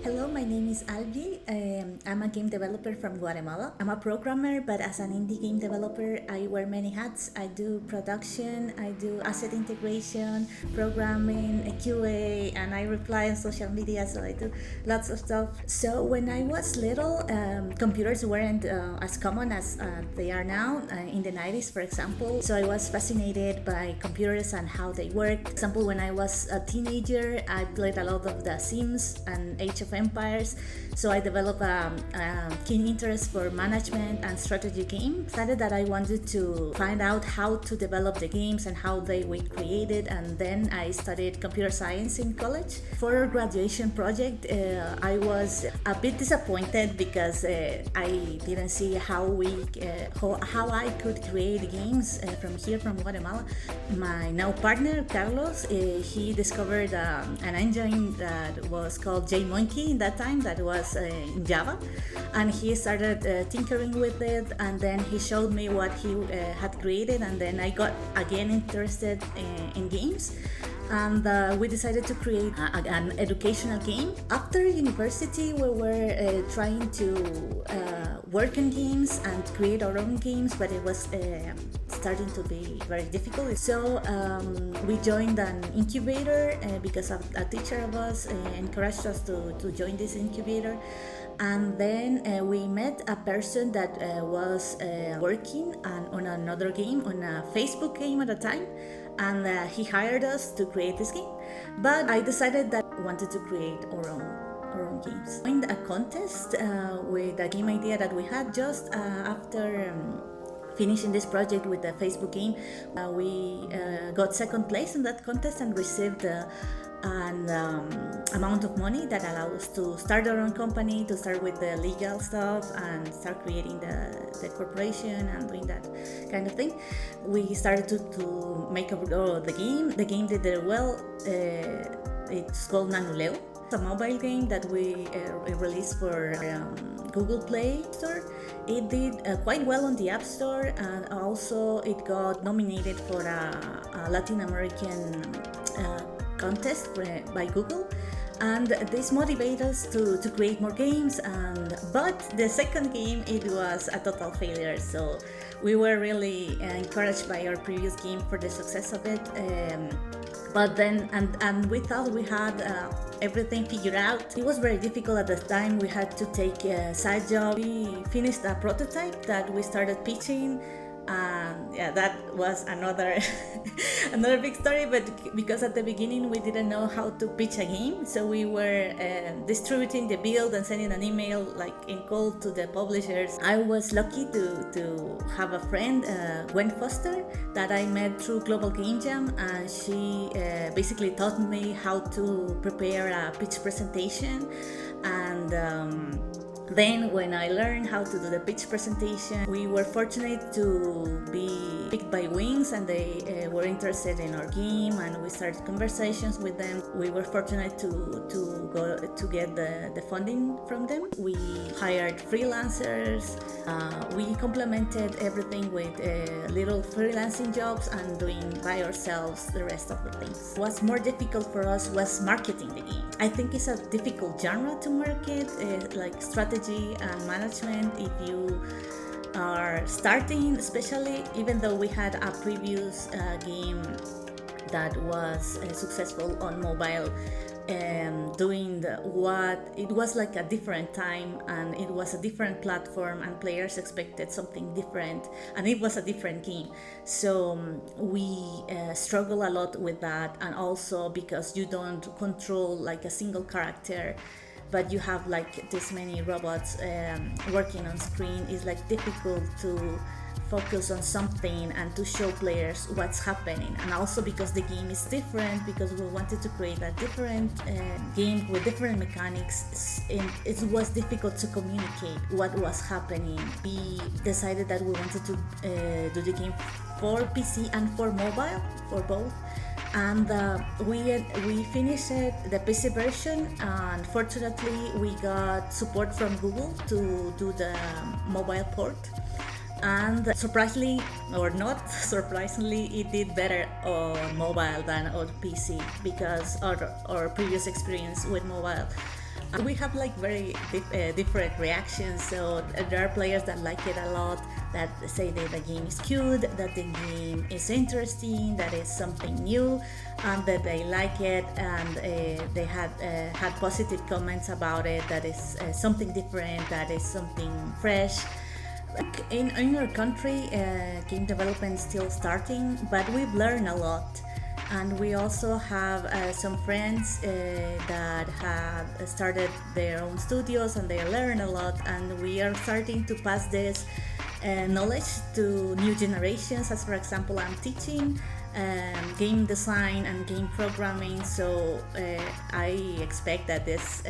Hello, my name is Alhvi. I'm a game developer from Guatemala. I'm a programmer, but as an indie game developer, I wear many hats. I do production, I do asset integration, programming, QA, and I reply on social media, so I do lots of stuff. So when I was little, computers weren't as common as they are now in the 90s, for example. So I was fascinated by computers and how they work. For example, when I was a teenager, I played a lot of The Sims and Age of Empires, so I developed a keen interest for management and strategy games. Decided that I wanted to find out how to develop the games and how they were created, and then I studied computer science in college. For our graduation project, I was a bit disappointed because I didn't see how I could create games from Guatemala. My now partner Carlos, he discovered an engine that was called JMonkey in that time, that was in Java, and he started tinkering with it, and then he showed me what he had created, and then I got again interested in games, and we decided to create an educational game. After university, we were trying to work on games and create our own games, but it was starting to be very difficult. So we joined an incubator because a teacher of us encouraged us to join this incubator. And then we met a person that was working on another game, on a Facebook game at the time, and he hired us to create this game. But I decided that I wanted to create our own games. We joined a contest with a game idea that we had just after finishing this project with the Facebook game. We got second place in that contest and received an amount of money that allowed us to start our own company, to start with the legal stuff and start creating the corporation and doing that kind of thing. We started to make the game. The game did very well. It's called Nanuleo. It's a mobile game that we released for Google Play Store. It did quite well on the App Store, and also it got nominated for a Latin American contest by Google, and this motivated us to create more games. But the second game, it was a total failure, so we were really encouraged by our previous game for the success of it. But then, and we thought we had everything figured out. It was very difficult at the time. We had to take a side job. We finished a prototype that we started pitching. Yeah, that was another another big story, but because at the beginning we didn't know how to pitch a game, so we were distributing the build and sending an email like in cold to the publishers. I was lucky to have a friend, Gwen Foster, that I met through Global Game Jam, and she basically taught me how to prepare a pitch presentation. And then when I learned how to do the pitch presentation, we were fortunate to be picked by Wings, and they were interested in our game, and we started conversations with them. We were fortunate to get the funding from them. We hired freelancers. We complemented everything with little freelancing jobs and doing by ourselves the rest of the things. What's more difficult for us was marketing the game. I think it's a difficult genre to market, like strategy and management, if you are starting, especially, even though we had a previous game that was successful on mobile, doing what it was like a different time, and it was a different platform, and players expected something different, and it was a different game. So we struggle a lot with that, and also because you don't control like a single character, but you have like this many robots working on screen, is like difficult to focus on something and to show players what's happening. And also because the game is different, because we wanted to create a different game with different mechanics, it was difficult to communicate what was happening. We decided that we wanted to do the game for PC and for mobile, for both. And we finished the PC version, and fortunately we got support from Google to do the mobile port. And surprisingly, or not surprisingly, it did better on mobile than on PC, because our previous experience with mobile We have like very different reactions. So there are players that like it a lot, that say that the game is cute, that the game is interesting, that is something new, and that they like it, and they had positive comments about it, that is something different, that is something fresh. In our country, game development is still starting, but we've learned a lot. And we also have some friends that have started their own studios, and they learn a lot, and we are starting to pass this knowledge to new generations. As for example, I'm teaching game design and game programming, so I expect that these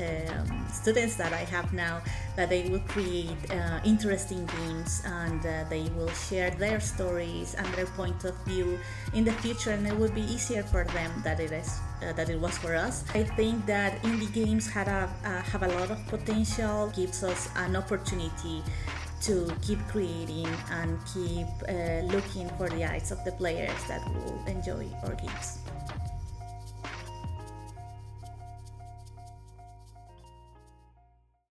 students that I have now, that they will create interesting games, and they will share their stories and their point of view in the future, and it will be easier for them than it was for us. I think that indie games have a lot of potential, gives us an opportunity to keep creating and keep looking for the eyes of the players that will enjoy our games.